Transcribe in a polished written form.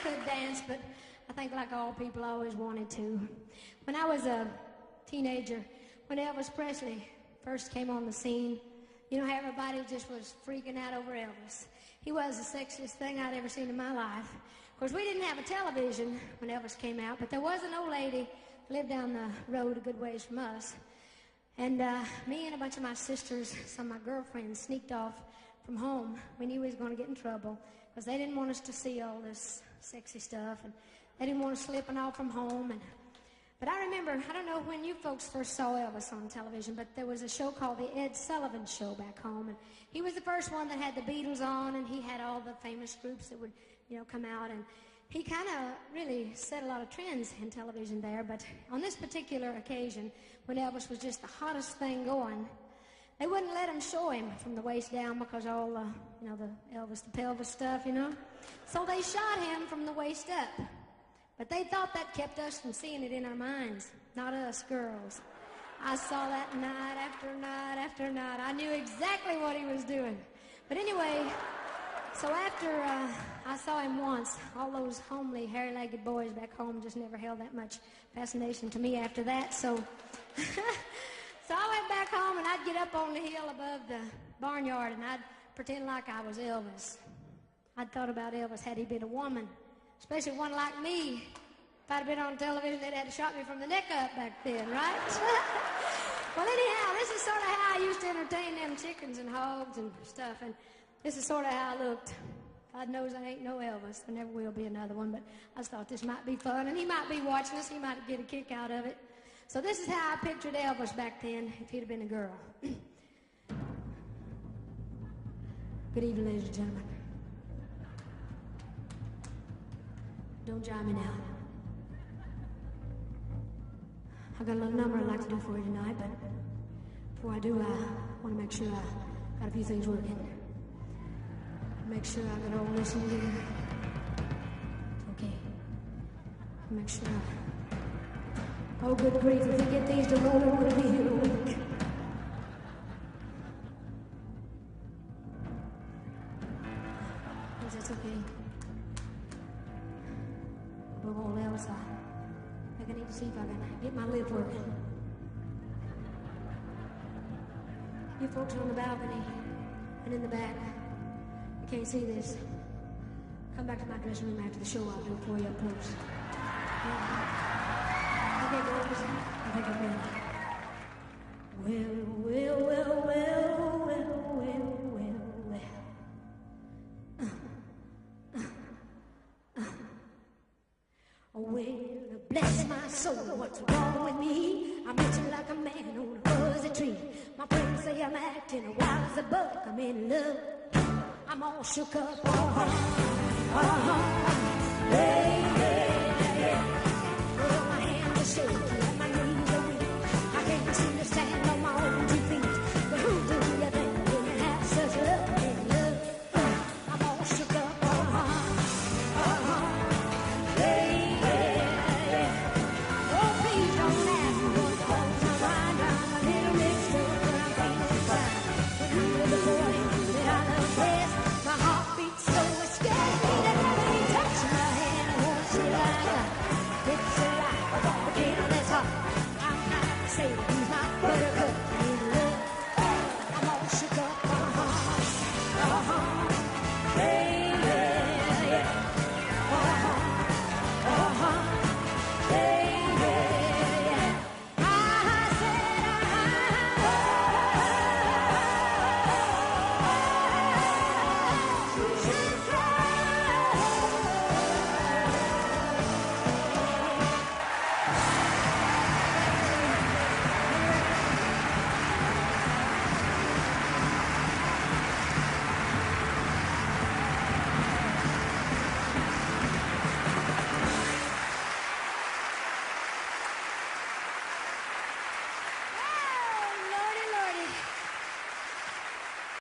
could dance, but I think like all people, I always wanted to. When I was a teenager, when Elvis Presley first came on the scene, you know how everybody just was freaking out over Elvis. He was the sexiest thing I'd ever seen in my life. Of course, we didn't have a television when Elvis came out, but there was an old lady who lived down the road a good ways from us. And me and a bunch of my sisters, some of my girlfriends, sneaked off from home. We knew we was going to get in trouble because they didn't want us to see all this sexy stuff, and they didn't want us slipping off from home. But I remember, I don't know when you folks first saw Elvis on television, but there was a show called The Ed Sullivan Show back home, and he was the first one that had the Beatles on, and he had all the famous groups that would, you know, come out, and he kind of really set a lot of trends in television there. But on this particular occasion, when Elvis was just the hottest thing going, they wouldn't let him show him from the waist down because all the, you know, the Elvis the pelvis stuff, you know. So they shot him from the waist up. But they thought that kept us from seeing it in our minds, not us girls. I saw that night after night after night. I knew exactly what he was doing. But anyway, so after I saw him once, all those homely, hairy-legged boys back home just never held that much fascination to me after that. So, so I went back home, and I'd get up on the hill above the barnyard, and I'd pretend like I was Elvis. I'd thought about Elvis had he been a woman, especially one like me. If I'd been on television, they'd have shot me from the neck up back then, right? Well, anyhow, this is sort of how I used to entertain them chickens and hogs and stuff, and this is sort of how I looked. God knows I ain't no Elvis. There never will be another one, but I just thought this might be fun, and he might be watching us. He might get a kick out of it. So this is how I pictured Elvis back then if he'd have been a girl. Good evening, ladies and gentlemen. Don't jive me now. I've got a little number I'd like to do for you tonight, but before I do, I want to make sure I got a few things working. Make sure I got all this in here. Okay. Make sure oh, good grief, if we get these to roll, we're going to be here a week. Yes, that's okay. Above all else, I think I need to see if I can get my lip working. You folks on the balcony and in the back, you can't see this. Come back to my dressing room after the show. I'll do it for you up close. Okay, girls. I think I'm ready. Well, bless my soul, what's wrong with me? I'm itching like a man on a fuzzy tree. My friends say I'm acting wild as a buck. I'm in love. I'm all shook up. Hey, hey, hey. Well, my hands are shaking and my knees are weak. I can't seem to